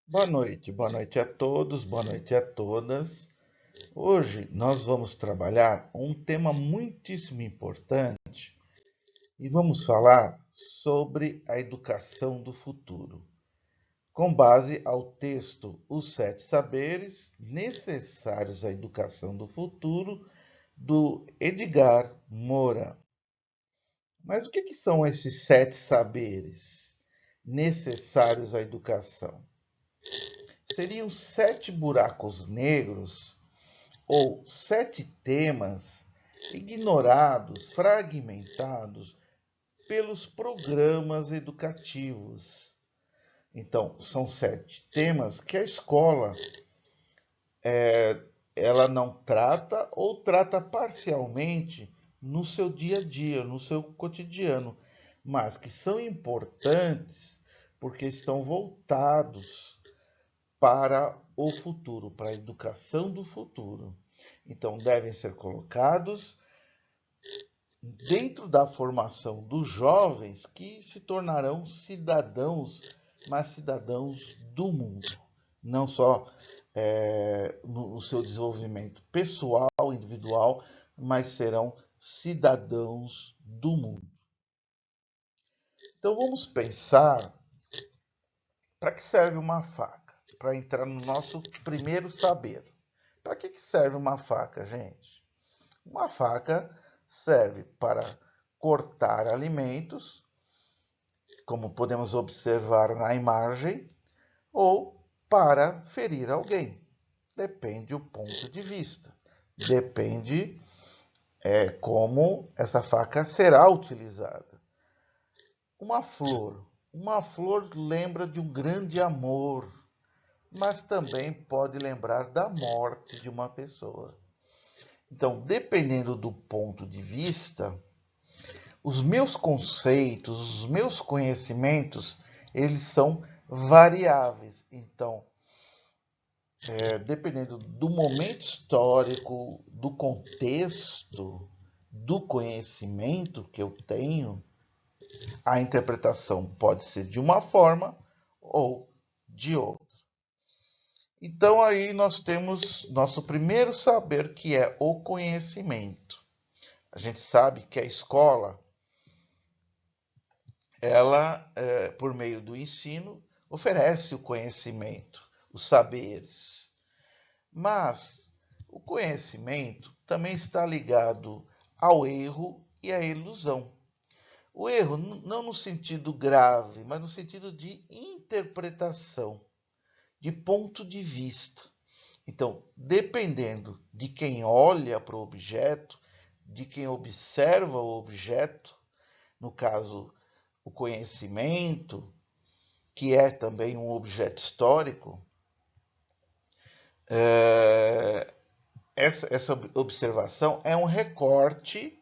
Boa noite a todos, boa noite a todas. Hoje nós vamos trabalhar um tema muitíssimo importante e vamos falar sobre a educação do futuro, com base ao texto Os Sete Saberes Necessários à Educação do Futuro, do Edgar Moura. Mas o que são esses sete saberes necessários à educação? Seriam sete buracos negros ou sete temas ignorados, fragmentados pelos programas educativos. Então, são sete temas que a escola ela não trata ou trata parcialmente no seu dia a dia, no seu cotidiano, mas que são importantes porque estão voltados para o futuro, para a educação do futuro. Então, devem ser colocados dentro da formação dos jovens que se tornarão cidadãos, mas cidadãos do mundo, não só no seu desenvolvimento pessoal, individual, mas serão cidadãos do mundo. Então, vamos pensar para que serve uma faca? Para entrar no nosso primeiro saber. Para que serve uma faca, gente? Uma faca serve para cortar alimentos, como podemos observar na imagem, ou para ferir alguém. Depende do ponto de vista. Depende como essa faca será utilizada. Uma flor. Uma flor lembra de um grande amor, mas também pode lembrar da morte de uma pessoa. Então, dependendo do ponto de vista, os meus conceitos, os meus conhecimentos, eles são variáveis. Então, dependendo do momento histórico, do contexto, do conhecimento que eu tenho, a interpretação pode ser de uma forma ou de outra. Então aí nós temos nosso primeiro saber, que é o conhecimento. A gente sabe que a escola, ela, por meio do ensino, oferece o conhecimento, os saberes. Mas o conhecimento também está ligado ao erro e à ilusão. O erro não no sentido grave, mas no sentido de interpretação, de ponto de vista. Então, dependendo de quem olha para o objeto, de quem observa o objeto, no caso, o conhecimento, que é também um objeto histórico, essa observação é um recorte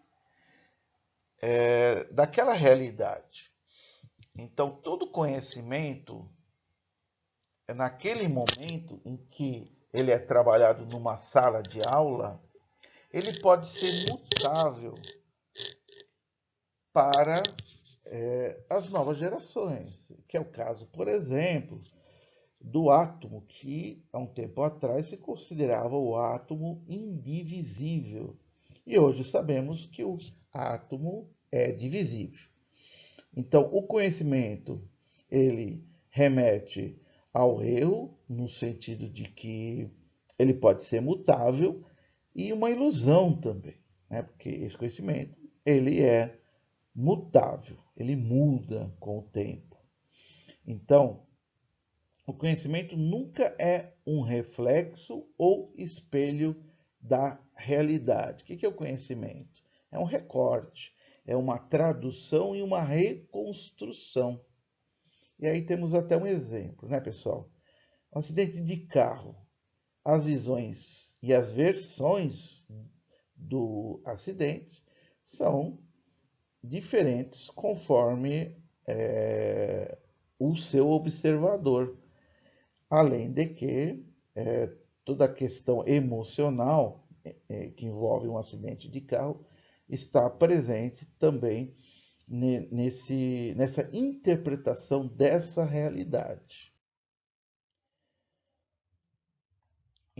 daquela realidade. Então, todo conhecimento, naquele momento em que ele é trabalhado numa sala de aula, ele pode ser mutável para as novas gerações, que é o caso, por exemplo, do átomo, que há um tempo atrás se considerava o átomo indivisível. E hoje sabemos que o átomo é divisível. Então, o conhecimento, ele remete ao erro, no sentido de que ele pode ser mutável, e uma ilusão também, né? Porque esse conhecimento, ele é mutável, ele muda com o tempo. Então, o conhecimento nunca é um reflexo ou espelho da realidade. O que é o conhecimento? É um recorte, é uma tradução e uma reconstrução. E aí temos até um exemplo, né, pessoal? Um acidente de carro. As visões e as versões do acidente são diferentes conforme o seu observador. Além de que toda a questão emocional que envolve um acidente de carro está presente também nessa interpretação dessa realidade.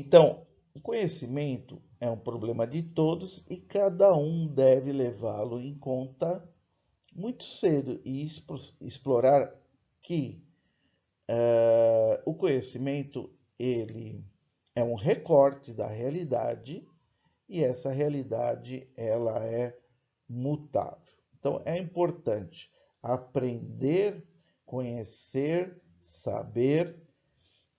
Então, o conhecimento é um problema de todos e cada um deve levá-lo em conta muito cedo e explorar que o conhecimento ele é um recorte da realidade e essa realidade ela é mutável. Então é importante aprender, conhecer, saber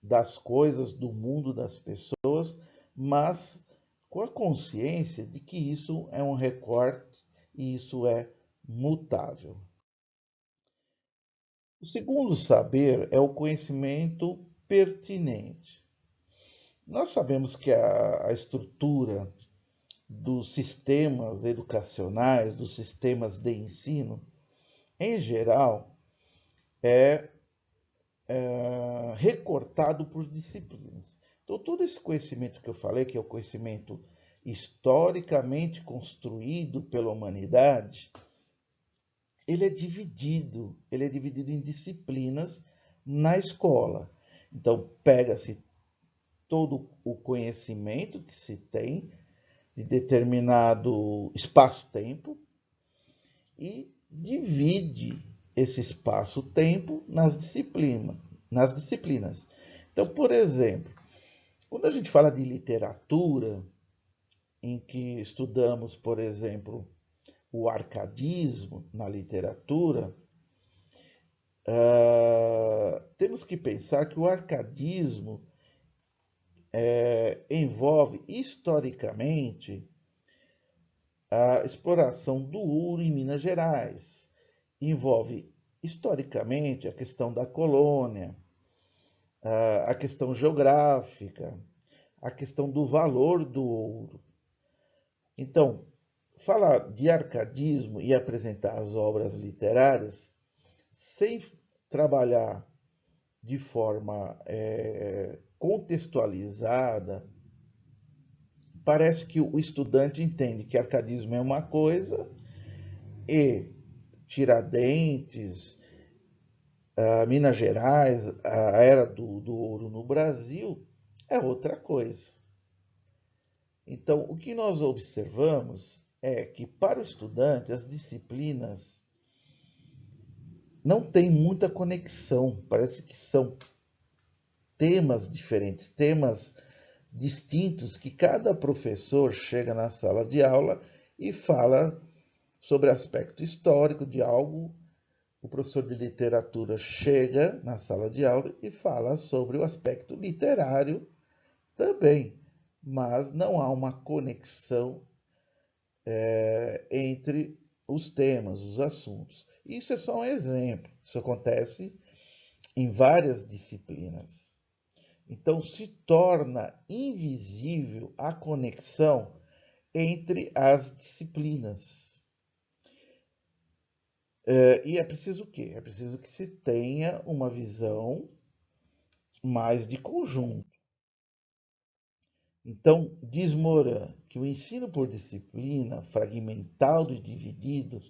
das coisas do mundo das pessoas, mas com a consciência de que isso é um recorte e isso é mutável. O segundo saber é o conhecimento pertinente. Nós sabemos que a estrutura dos sistemas educacionais, dos sistemas de ensino, em geral, é recortado por disciplinas. Então, todo esse conhecimento que eu falei, que é o conhecimento historicamente construído pela humanidade, ele é dividido em disciplinas na escola. Então, pega-se todo o conhecimento que se tem de determinado espaço-tempo e divide esse espaço-tempo nas disciplinas. Então, por exemplo, quando a gente fala de literatura, em que estudamos, por exemplo, o arcadismo na literatura, temos que pensar que o arcadismo envolve historicamente a exploração do ouro em Minas Gerais, envolve historicamente a questão da colônia, a questão geográfica, a questão do valor do ouro. Então, falar de arcadismo e apresentar as obras literárias sem trabalhar de forma contextualizada, parece que o estudante entende que arcadismo é uma coisa e Tiradentes, Minas Gerais, a era do ouro no Brasil é outra coisa. Então, o que nós observamos é que para o estudante as disciplinas não têm muita conexão, parece que são temas diferentes, temas distintos que cada professor chega na sala de aula e fala sobre aspecto histórico de algo. O professor de literatura chega na sala de aula e fala sobre o aspecto literário também, mas não há uma conexão entre os temas, os assuntos. Isso é só um exemplo, isso acontece em várias disciplinas. Então se torna invisível a conexão entre as disciplinas. E é preciso o quê? É preciso que se tenha uma visão mais de conjunto. Então, diz Moran que o ensino por disciplina, fragmentado e dividido,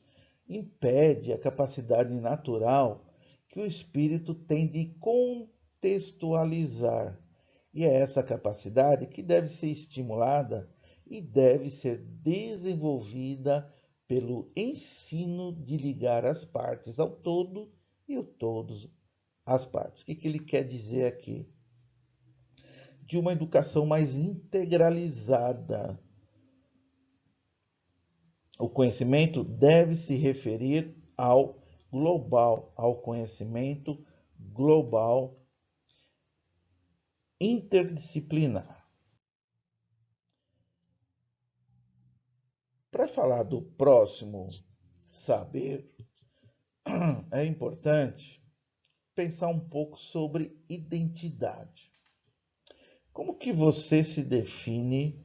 impede a capacidade natural que o espírito tem de contextualizar. E é essa capacidade que deve ser estimulada e deve ser desenvolvida pelo ensino de ligar as partes ao todo e o todo às partes. O que ele quer dizer aqui? De uma educação mais integralizada. O conhecimento deve se referir ao global, ao conhecimento global interdisciplinar. Para falar do próximo saber, é importante pensar um pouco sobre identidade. Como que você se define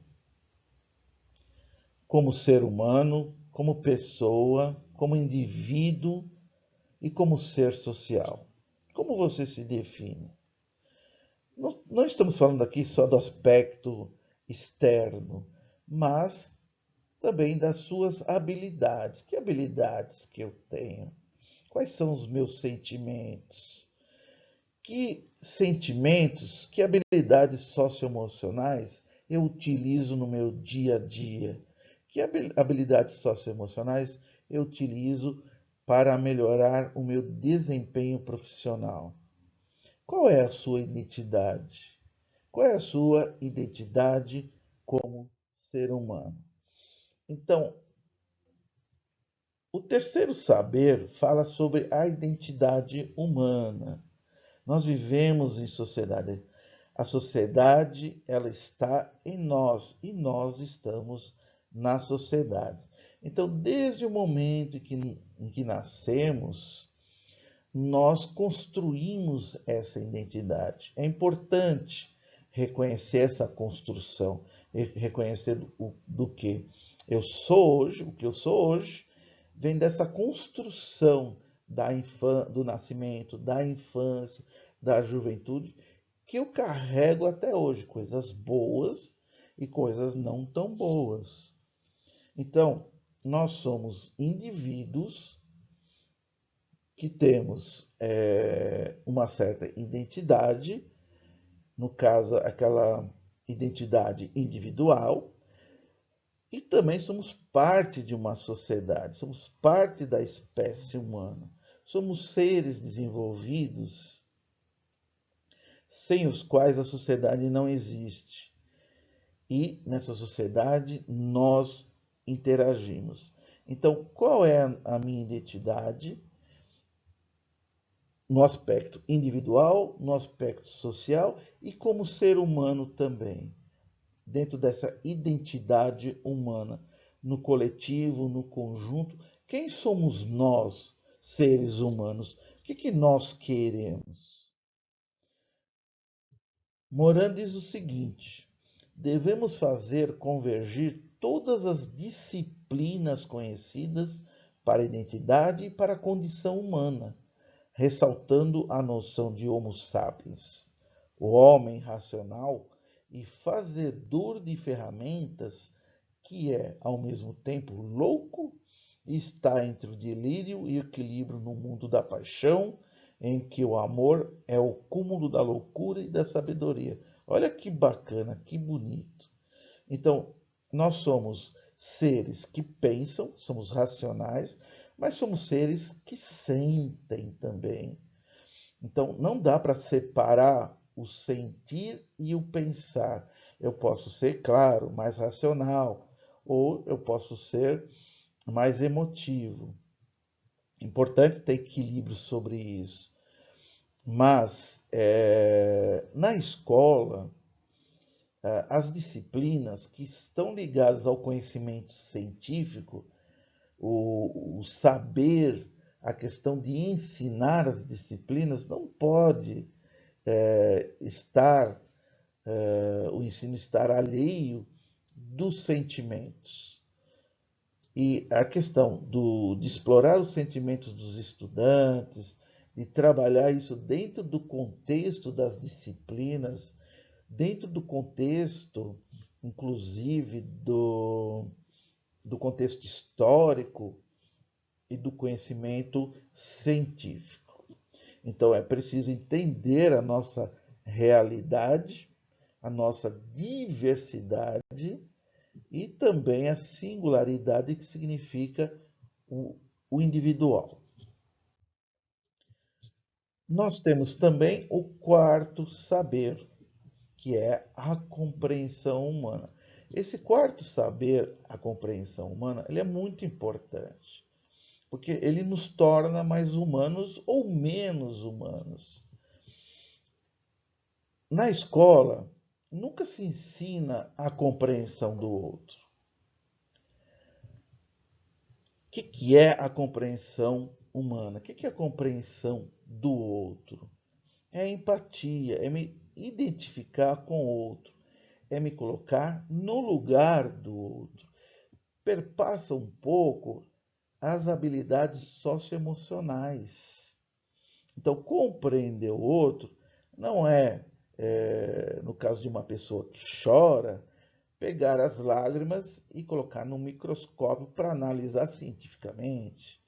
como ser humano, como pessoa, como indivíduo e como ser social? Como você se define? Não estamos falando aqui só do aspecto externo, mas também das suas habilidades. Que habilidades que eu tenho? Quais são os meus sentimentos? Que sentimentos, que habilidades socioemocionais eu utilizo no meu dia a dia? Que habilidades socioemocionais eu utilizo para melhorar o meu desempenho profissional? Qual é a sua identidade? Qual é a sua identidade como ser humano? Então, o terceiro saber fala sobre a identidade humana. Nós vivemos em sociedade. A sociedade, ela está em nós e nós estamos na sociedade. Então, desde o momento em que nascemos, nós construímos essa identidade. É importante reconhecer essa construção, reconhecer do que eu sou hoje, o que eu sou hoje, vem dessa construção do nascimento, da infância, da juventude, que eu carrego até hoje, coisas boas e coisas não tão boas. Então, nós somos indivíduos que temos uma certa identidade, no caso, aquela identidade individual, e também somos parte de uma sociedade, somos parte da espécie humana. Somos seres desenvolvidos sem os quais a sociedade não existe. E nessa sociedade nós interagimos. Então, qual é a minha identidade? No aspecto individual, no aspecto social e como ser humano também, dentro dessa identidade humana, no coletivo, no conjunto. Quem somos nós, seres humanos? O que nós queremos? Moran diz o seguinte: devemos fazer convergir todas as disciplinas conhecidas para a identidade e para a condição humana, ressaltando a noção de Homo sapiens, o homem racional e fazedor de ferramentas, que é, ao mesmo tempo, louco e está entre o delírio e o equilíbrio no mundo da paixão, em que o amor é o cúmulo da loucura e da sabedoria. Olha que bacana, que bonito. Então, nós somos seres que pensam, somos racionais, mas somos seres que sentem também. Então, não dá para separar o sentir e o pensar. Eu posso ser, claro, mais racional, ou eu posso ser mais emotivo. Importante ter equilíbrio sobre isso. Mas, na escola, as disciplinas que estão ligadas ao conhecimento científico, o saber, a questão de ensinar as disciplinas, não pode o ensino estar alheio dos sentimentos. E a questão de explorar os sentimentos dos estudantes, de trabalhar isso dentro do contexto das disciplinas, dentro do contexto, inclusive, do contexto histórico e do conhecimento científico. Então, é preciso entender a nossa realidade, a nossa diversidade e também a singularidade que significa o individual. Nós temos também o quarto saber, que é a compreensão humana. Esse quarto saber, a compreensão humana, ele é muito importante, porque ele nos torna mais humanos ou menos humanos. Na escola, nunca se ensina a compreensão do outro. O que é a compreensão humana? O que é a compreensão do outro? É a empatia, é me identificar com o outro, é me colocar no lugar do outro. Perpassa um pouco as habilidades socioemocionais. Então, compreender o outro não no caso de uma pessoa que chora, pegar as lágrimas e colocar no microscópio para analisar cientificamente.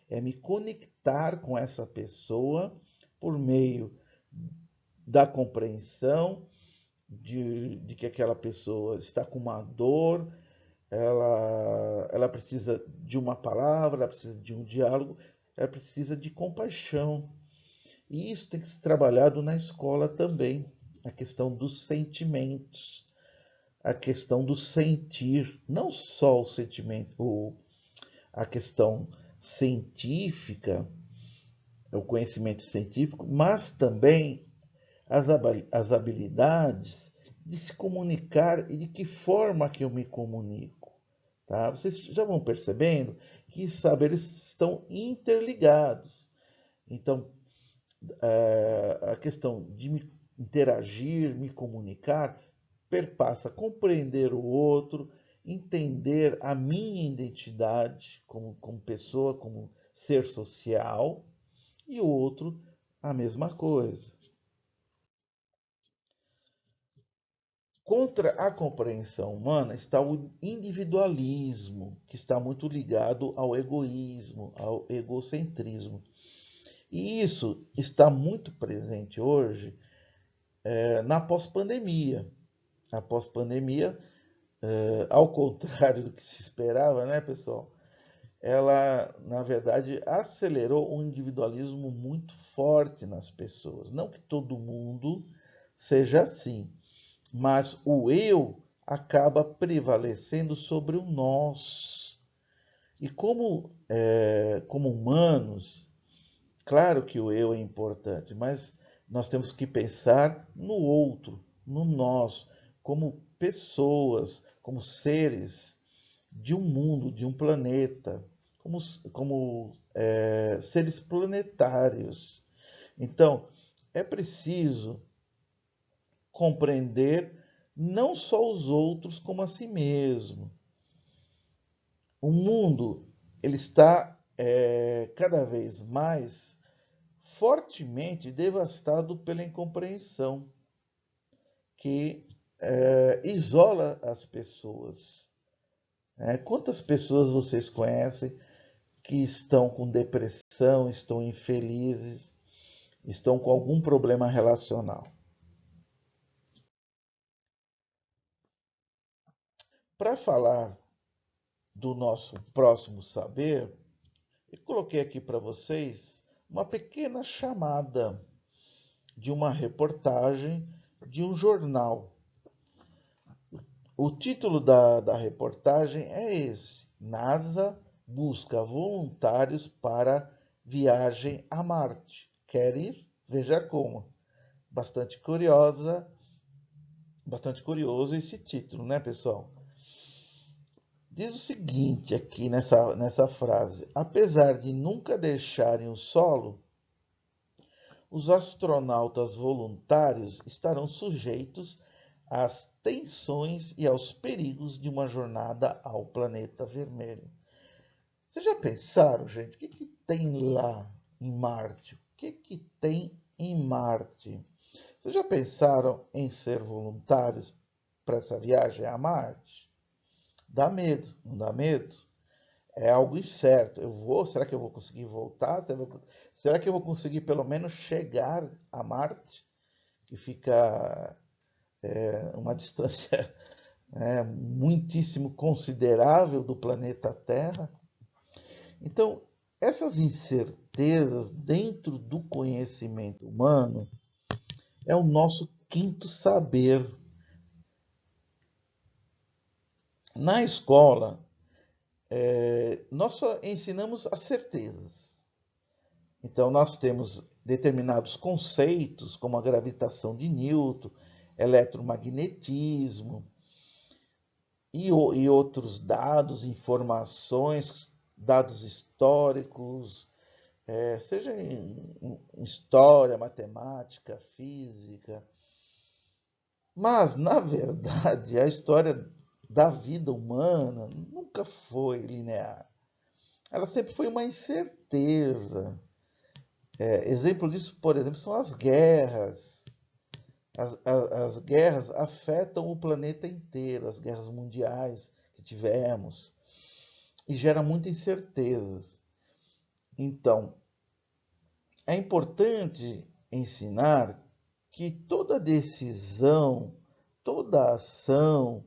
É me conectar com essa pessoa por meio da compreensão de que aquela pessoa está com uma dor, ela precisa de uma palavra, ela precisa de um diálogo, ela precisa de compaixão. E isso tem que ser trabalhado na escola também, a questão dos sentimentos, a questão do sentir, não só o sentimento, a questão científica, o conhecimento científico, mas também as habilidades de se comunicar e de que forma que eu me comunico. Tá? Vocês já vão percebendo que esses saberes estão interligados. Então, a questão de me interagir, me comunicar, perpassa compreender o outro, entender a minha identidade como pessoa, como ser social, e o outro a mesma coisa. Contra a compreensão humana está o individualismo, que está muito ligado ao egoísmo, ao egocentrismo. E isso está muito presente hoje na pós-pandemia. A pós-pandemia, ao contrário do que se esperava, né, pessoal? Ela, na verdade, acelerou um individualismo muito forte nas pessoas. Não que todo mundo seja assim, mas o eu acaba prevalecendo sobre o nós. E como humanos, claro que o eu é importante, mas nós temos que pensar no outro, no nós, como pessoas, como seres de um mundo, de um planeta, como seres planetários. Então, é preciso compreender não só os outros como a si mesmo. O mundo ele está cada vez mais fortemente devastado pela incompreensão, que isola as pessoas. Quantas pessoas vocês conhecem que estão com depressão, estão infelizes, estão com algum problema relacional? Para falar do nosso próximo saber, eu coloquei aqui para vocês uma pequena chamada de uma reportagem de um jornal. O título da reportagem é esse: NASA busca voluntários para viagem a Marte. Quer ir? Veja como. Bastante curiosa, bastante curioso esse título, né, pessoal? Diz o seguinte aqui nessa frase: apesar de nunca deixarem o solo, os astronautas voluntários estarão sujeitos às tensões e aos perigos de uma jornada ao planeta vermelho. Vocês já pensaram, gente, o que tem lá em Marte? O que tem em Marte? Vocês já pensaram em ser voluntários para essa viagem a Marte? Dá medo, não dá medo? É algo incerto. Será que eu vou conseguir voltar? Será que eu vou conseguir pelo menos chegar a Marte, que fica uma distância muitíssimo considerável do planeta Terra? Então, essas incertezas dentro do conhecimento humano é o nosso quinto saber. Na escola, nós só ensinamos as certezas. Então, nós temos determinados conceitos, como a gravitação de Newton, eletromagnetismo e outros dados, informações, dados históricos, seja em história, matemática, física. Mas, na verdade, a história da vida humana nunca foi linear. Ela sempre foi uma incerteza. Exemplo disso, por exemplo, são as guerras. As guerras afetam o planeta inteiro, as guerras mundiais que tivemos, e gera muitas incertezas. Então, é importante ensinar que toda decisão, toda ação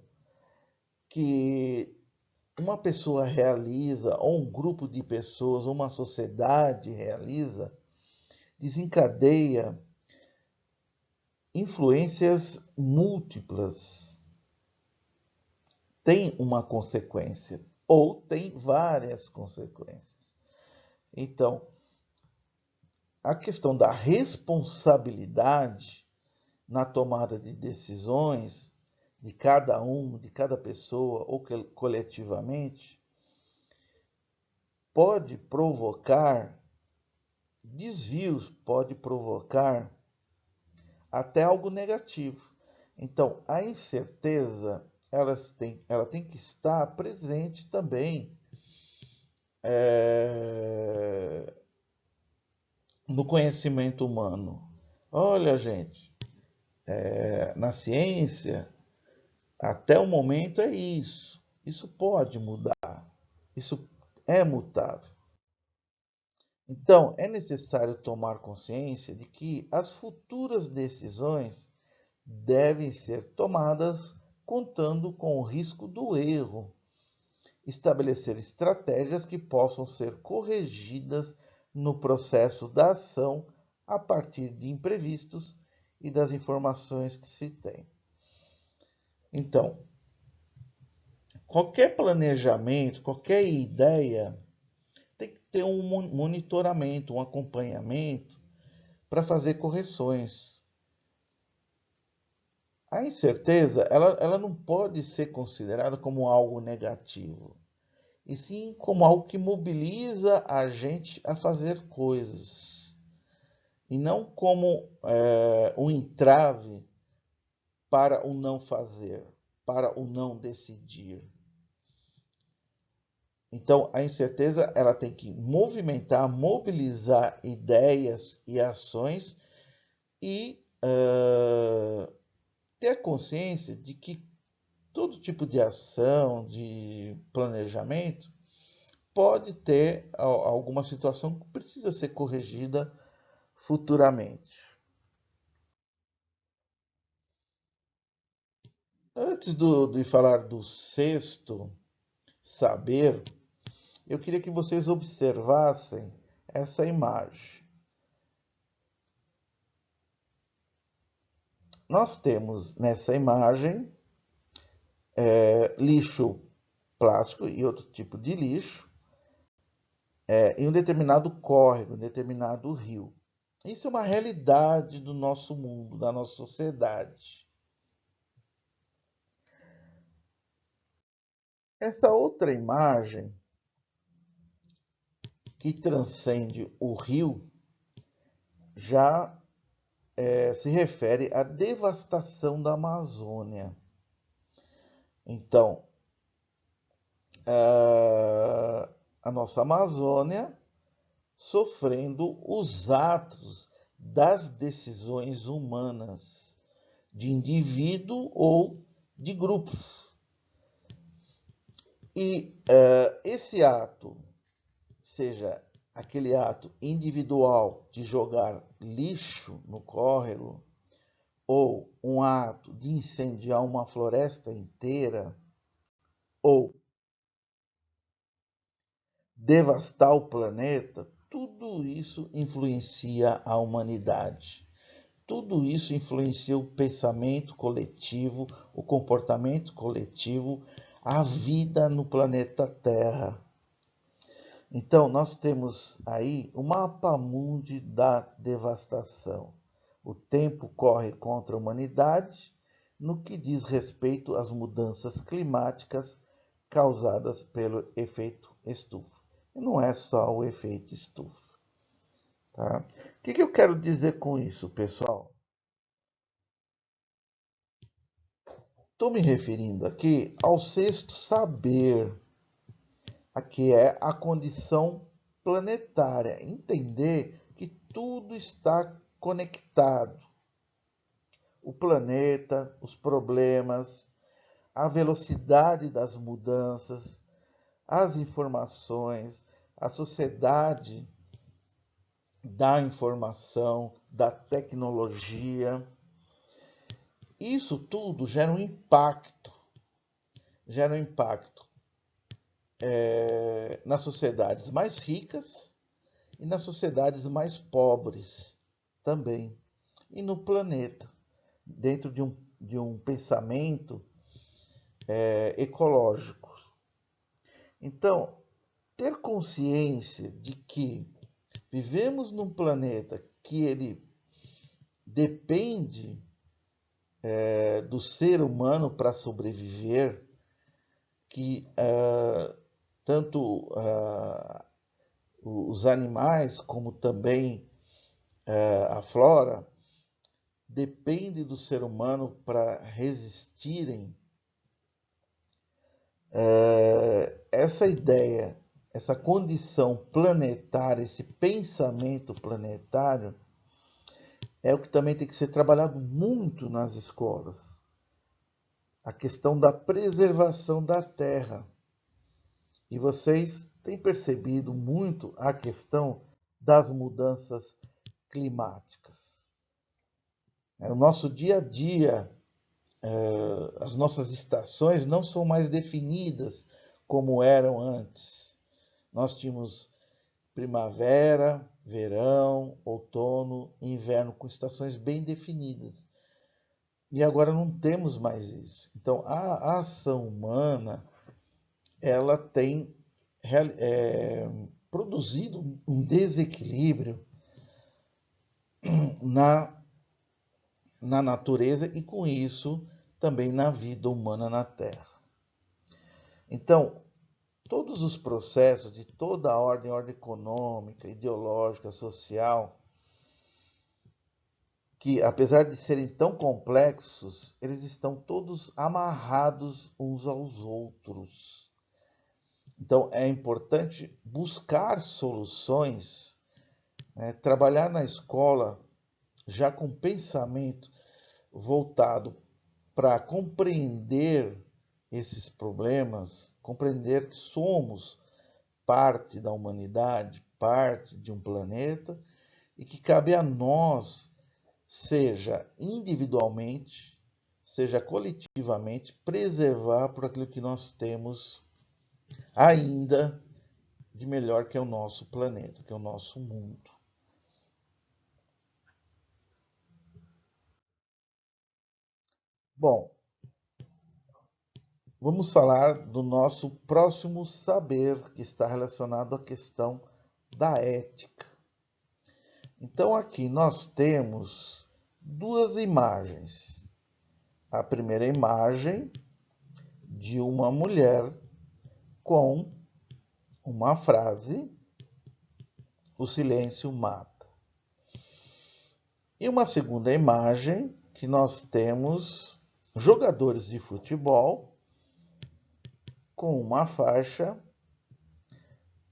que uma pessoa realiza, ou um grupo de pessoas, ou uma sociedade realiza, desencadeia influências múltiplas. Tem uma consequência, ou tem várias consequências. Então, a questão da responsabilidade na tomada de decisões de cada um, de cada pessoa ou coletivamente, pode provocar desvios, pode provocar até algo negativo. Então, a incerteza ela tem que estar presente também no conhecimento humano. Olha, gente, na ciência, até o momento é isso. Isso pode mudar. Isso é mutável. Então, é necessário tomar consciência de que as futuras decisões devem ser tomadas contando com o risco do erro, estabelecer estratégias que possam ser corrigidas no processo da ação a partir de imprevistos e das informações que se tem. Então, qualquer planejamento, qualquer ideia tem que ter um monitoramento, um acompanhamento para fazer correções. A incerteza, ela não pode ser considerada como algo negativo, e sim como algo que mobiliza a gente a fazer coisas, e não como um entrave para o não fazer, para o não decidir. Então, a incerteza ela tem que movimentar, mobilizar ideias e ações e ter consciência de que todo tipo de ação, de planejamento, pode ter alguma situação que precisa ser corrigida futuramente. Antes de falar do sexto saber, eu queria que vocês observassem essa imagem. Nós temos nessa imagem lixo plástico e outro tipo de lixo em um determinado córrego, em um determinado rio. Isso é uma realidade do nosso mundo, da nossa sociedade. Essa outra imagem, que transcende o rio, já se refere à devastação da Amazônia. Então, a nossa Amazônia sofrendo os atos das decisões humanas, de indivíduo ou de grupos. E esse ato, seja aquele ato individual de jogar lixo no córrego, ou um ato de incendiar uma floresta inteira, ou devastar o planeta, tudo isso influencia a humanidade. Tudo isso influencia o pensamento coletivo, o comportamento coletivo, a vida no planeta Terra. Então, nós temos aí o mapa mundi da devastação. O tempo corre contra a humanidade no que diz respeito às mudanças climáticas causadas pelo efeito estufa. E não é só o efeito estufa. Tá? O que eu quero dizer com isso, pessoal? Estou me referindo aqui ao sexto saber, que é a condição planetária, entender que tudo está conectado. O planeta, os problemas, a velocidade das mudanças, as informações, a sociedade da informação, da tecnologia. isso tudo gera um impacto nas sociedades mais ricas e nas sociedades mais pobres também, e no planeta, dentro de um pensamento ecológico. Então, ter consciência de que vivemos num planeta que ele depende do ser humano para sobreviver, que tanto os animais como também a flora depende do ser humano para resistirem. Essa ideia, essa condição planetária, esse pensamento planetário, é o que também tem que ser trabalhado muito nas escolas. A questão da preservação da terra. E vocês têm percebido muito a questão das mudanças climáticas. O nosso dia a dia, as nossas estações não são mais definidas como eram antes. Nós tínhamos primavera, verão, outono, inverno, com estações bem definidas. E agora não temos mais isso. Então, a ação humana, ela tem produzido um desequilíbrio na natureza e, com isso, também na vida humana na Terra. Então, todos os processos de toda a ordem econômica, ideológica, social, que apesar de serem tão complexos, eles estão todos amarrados uns aos outros. Então, é importante buscar soluções, trabalhar na escola já com pensamento voltado para compreender esses problemas, compreender que somos parte da humanidade, parte de um planeta, e que cabe a nós, seja individualmente, seja coletivamente, preservar por aquilo que nós temos ainda de melhor, que é o nosso planeta, que é o nosso mundo. Bom, vamos falar do nosso próximo saber, que está relacionado à questão da ética. Então, aqui nós temos duas imagens. A primeira imagem de uma mulher com uma frase: o silêncio mata. E uma segunda imagem que nós temos jogadores de futebol com uma faixa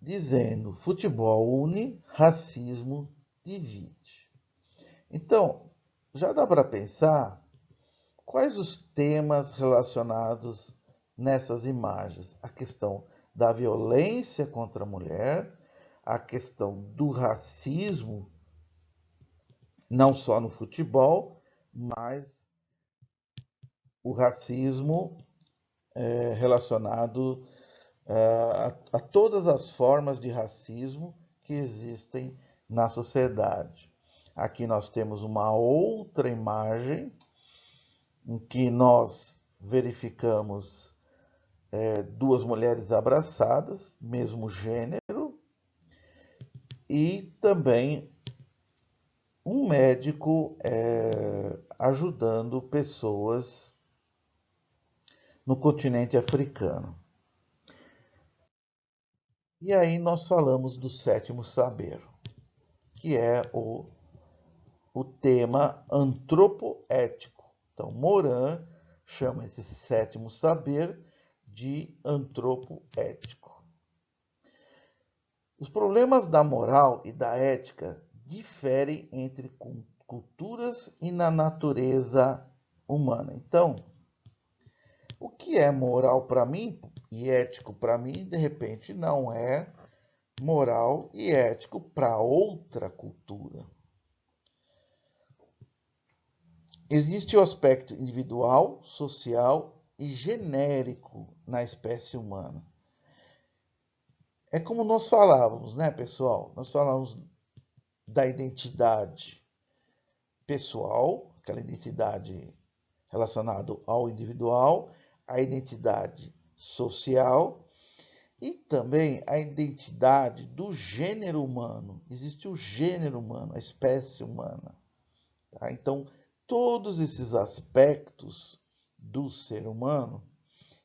dizendo: futebol une, racismo divide. Então, já dá para pensar quais os temas relacionados nessas imagens? A questão da violência contra a mulher, a questão do racismo, não só no futebol, mas o racismo relacionado a todas as formas de racismo que existem na sociedade. Aqui nós temos uma outra imagem em que nós verificamos duas mulheres abraçadas, mesmo gênero, e também um médico ajudando pessoas no continente africano. E aí nós falamos do sétimo saber, que é o tema antropoético. Então, Morin chama esse sétimo saber de antropoético. Os problemas da moral e da ética diferem entre culturas e na natureza humana. Então, o que é moral para mim e ético para mim, de repente, não é moral e ético para outra cultura. Existe o aspecto individual, social e genérico na espécie humana. É como nós falávamos, né, pessoal? Nós falávamos da identidade pessoal, aquela identidade relacionada ao individual, a identidade social e também a identidade do gênero humano. Existe o gênero humano, a espécie humana. Tá? Então, todos esses aspectos do ser humano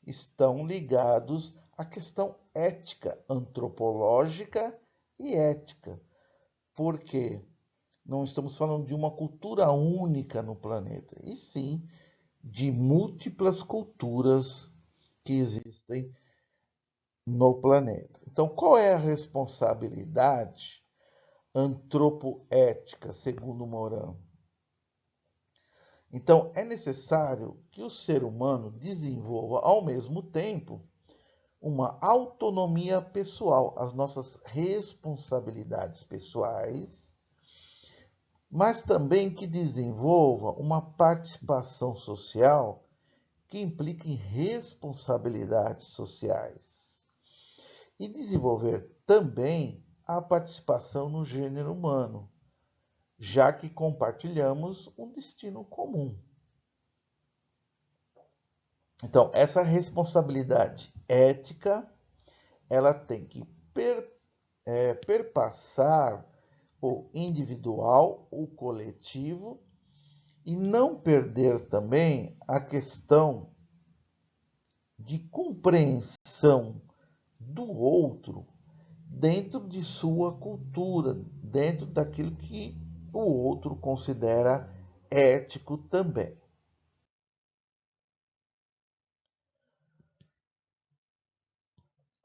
estão ligados à questão ética, antropológica e ética. Porque não estamos falando de uma cultura única no planeta, e sim de múltiplas culturas que existem no planeta. Então, qual é a responsabilidade antropoética, segundo Morin? Então, é necessário que o ser humano desenvolva, ao mesmo tempo, uma autonomia pessoal, as nossas responsabilidades pessoais, mas também que desenvolva uma participação social que implique em responsabilidades sociais e desenvolver também a participação no gênero humano, já que compartilhamos um destino comum. Então, essa responsabilidade ética, ela tem que perpassar o individual, o coletivo, e não perder também a questão de compreensão do outro dentro de sua cultura, dentro daquilo que o outro considera ético também.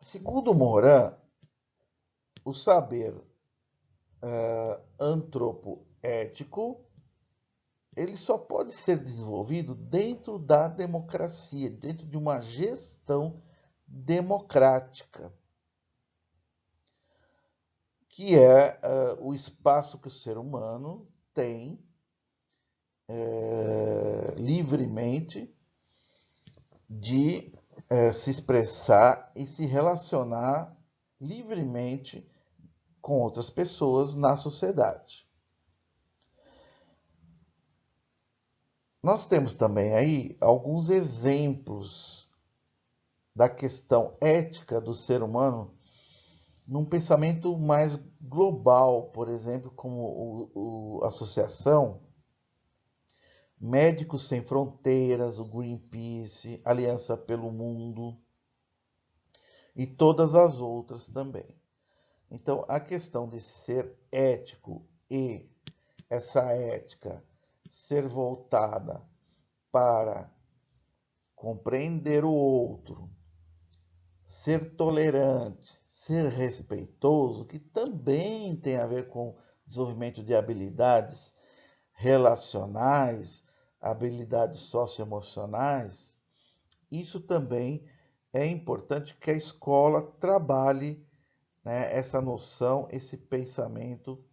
Segundo Morin, o saber antropoético ele só pode ser desenvolvido dentro da democracia, dentro de uma gestão democrática, que é o espaço que o ser humano tem livremente de se expressar e se relacionar livremente com outras pessoas na sociedade. Nós temos também aí alguns exemplos da questão ética do ser humano num pensamento mais global, por exemplo, como a associação Médicos Sem Fronteiras, o Greenpeace, Aliança pelo Mundo e todas as outras também. Então, a questão de ser ético e essa ética ser voltada para compreender o outro, ser tolerante, ser respeitoso, que também tem a ver com desenvolvimento de habilidades relacionais, habilidades socioemocionais, isso também é importante que a escola trabalhe, né, essa noção, esse pensamento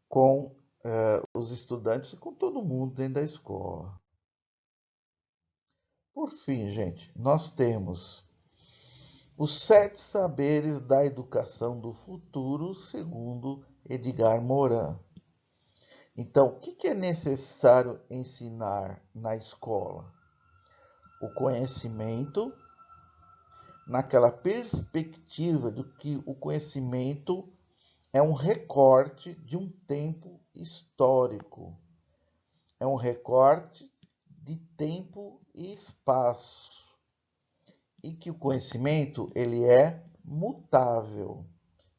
com os estudantes e com todo mundo dentro da escola. Por fim, gente, nós temos os 7 saberes da educação do futuro, segundo Edgar Morin. Então, o que é necessário ensinar na escola? O conhecimento, naquela perspectiva do que o conhecimento é um recorte de um tempo histórico, é um recorte de tempo e espaço, e que o conhecimento ele é mutável,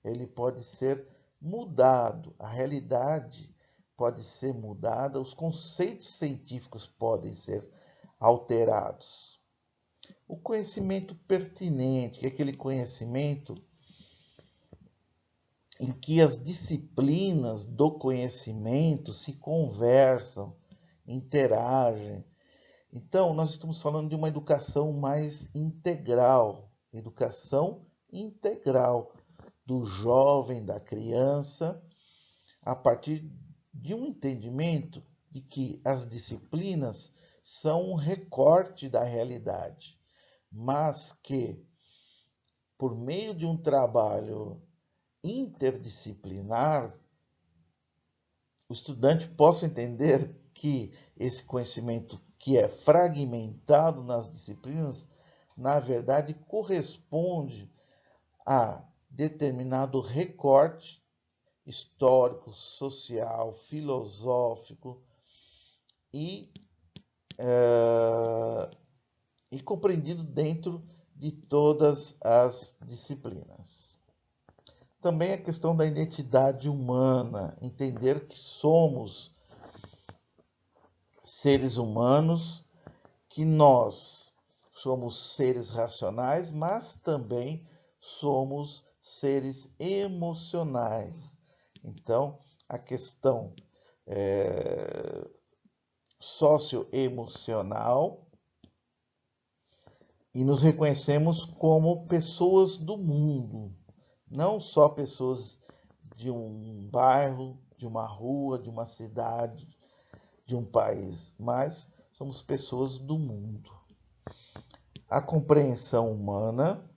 ele pode ser mudado, a realidade pode ser mudada, os conceitos científicos podem ser alterados. O conhecimento pertinente, que é aquele conhecimento em que as disciplinas do conhecimento se conversam, interagem. Então, nós estamos falando de uma educação mais integral, educação integral do jovem, da criança, a partir de um entendimento de que as disciplinas são um recorte da realidade, mas que, por meio de um trabalho interdisciplinar, o estudante possa entender que esse conhecimento que é fragmentado nas disciplinas, na verdade, corresponde a determinado recorte histórico, social, filosófico e, e compreendido dentro de todas as disciplinas. Também a questão da identidade humana, entender que somos seres humanos, que nós somos seres racionais, mas também somos seres emocionais. Então, a questão socioemocional, e nos reconhecemos como pessoas do mundo, não só pessoas de um bairro, de uma rua, de uma cidade, de um país, mas somos pessoas do mundo. A compreensão humana,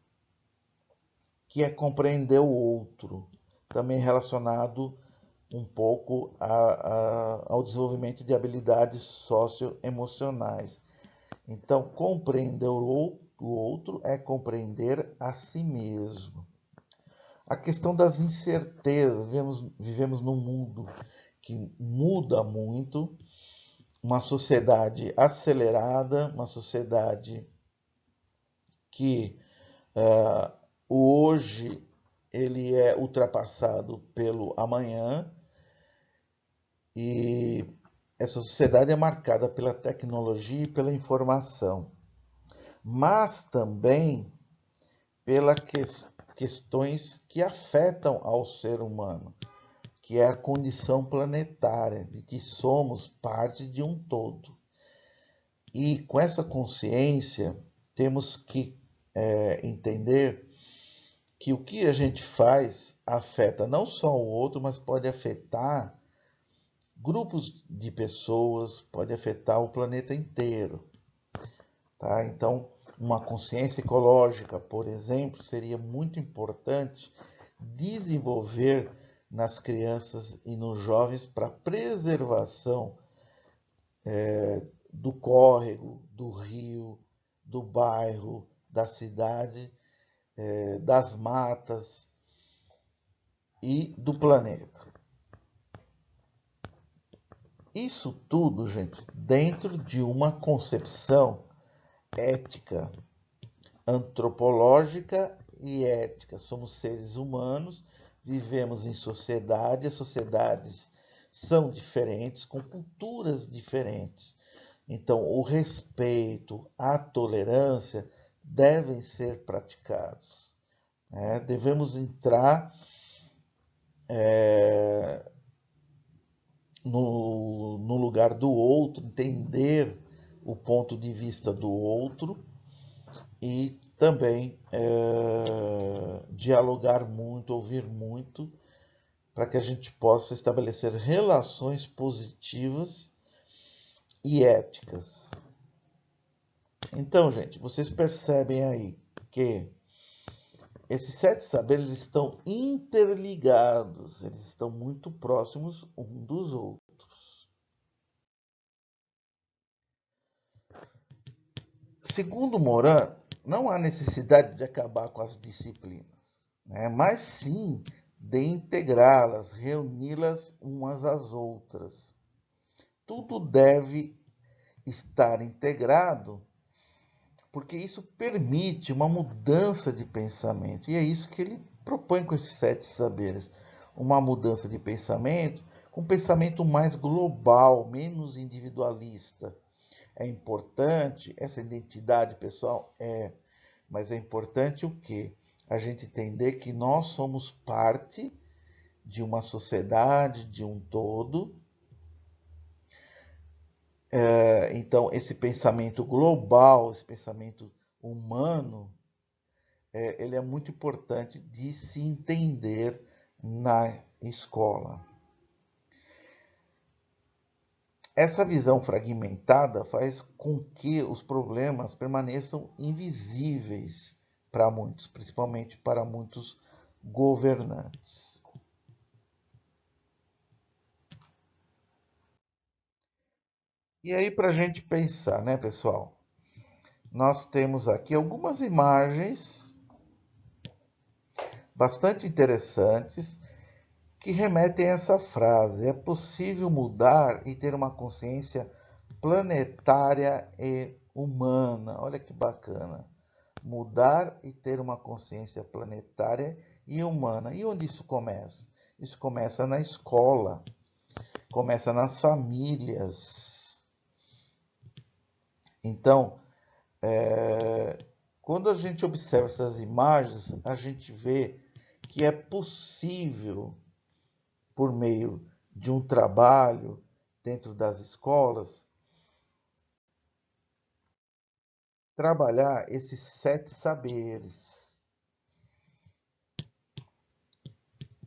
que é compreender o outro, também relacionado um pouco ao desenvolvimento de habilidades socioemocionais. Então, compreender o outro é compreender a si mesmo. A questão das incertezas, vivemos num mundo que muda muito, uma sociedade acelerada, uma sociedade que o hoje ele é ultrapassado pelo amanhã, e essa sociedade é marcada pela tecnologia e pela informação, mas também pelas questões que afetam ao ser humano, que é a condição planetária, de que somos parte de um todo. E com essa consciência, temos que entender que o que a gente faz afeta não só o outro, mas pode afetar grupos de pessoas, pode afetar o planeta inteiro. Tá? Então, uma consciência ecológica, por exemplo, seria muito importante desenvolver nas crianças e nos jovens para preservação do córrego, do rio, do bairro, da cidade, das matas e do planeta. Isso tudo, gente, dentro de uma concepção ética, antropológica e ética. Somos seres humanos, vivemos em sociedade, as sociedades são diferentes, com culturas diferentes. Então, o respeito, a tolerância devem ser praticados. Devemos entrar no lugar do outro, entender o ponto de vista do outro e também dialogar muito, ouvir muito, para que a gente possa estabelecer relações positivas e éticas. Então, gente, vocês percebem aí que esses 7 saberes eles estão interligados, eles estão muito próximos um dos outros. Segundo Morin, não há necessidade de acabar com as disciplinas, mas sim de integrá-las, reuni-las umas às outras. Tudo deve estar integrado, porque isso permite uma mudança de pensamento. E é isso que ele propõe com esses 7 saberes. Uma mudança de pensamento, com um pensamento mais global, menos individualista. É importante essa identidade pessoal? Mas é importante o quê? A gente entender que nós somos parte de uma sociedade, de um todo. Então, esse pensamento global, esse pensamento humano, ele é muito importante de se entender na escola. Essa visão fragmentada faz com que os problemas permaneçam invisíveis para muitos, principalmente para muitos governantes. E aí, para a gente pensar, né, pessoal? Nós temos aqui algumas imagens bastante interessantes que remetem a essa frase: é possível mudar e ter uma consciência planetária e humana. Olha que bacana. Mudar e ter uma consciência planetária e humana. E onde isso começa? Isso começa na escola, começa nas famílias. Então, quando a gente observa essas imagens, a gente vê que é possível, por meio de um trabalho dentro das escolas, trabalhar esses 7 saberes.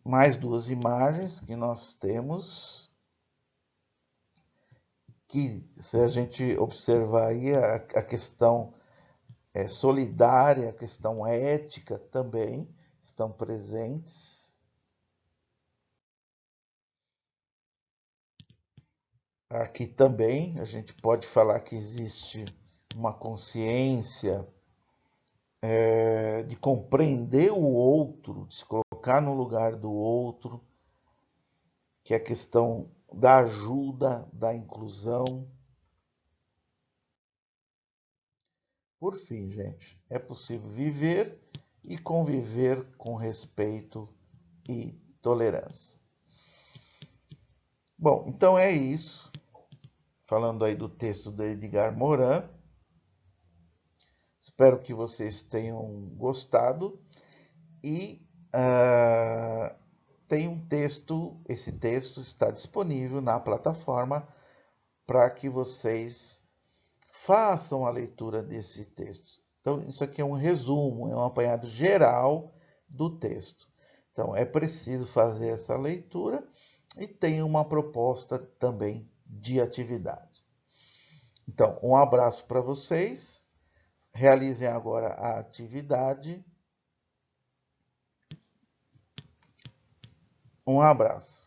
Mais 2 imagens que nós temos, que se a gente observar aí a questão solidária, a questão ética também estão presentes. Aqui também a gente pode falar que existe uma consciência de compreender o outro, de se colocar no lugar do outro, que é a questão da ajuda, da inclusão. Por fim, gente, é possível viver e conviver com respeito e tolerância. Bom, então é isso. Falando aí do texto do Edgar Morin. Espero que vocês tenham gostado. E tem um texto, esse texto está disponível na plataforma para que vocês façam a leitura desse texto. Então, isso aqui é um resumo, é um apanhado geral do texto. Então, é preciso fazer essa leitura e tem uma proposta também de atividade. Então, um abraço para vocês. Realizem agora a atividade. Um abraço.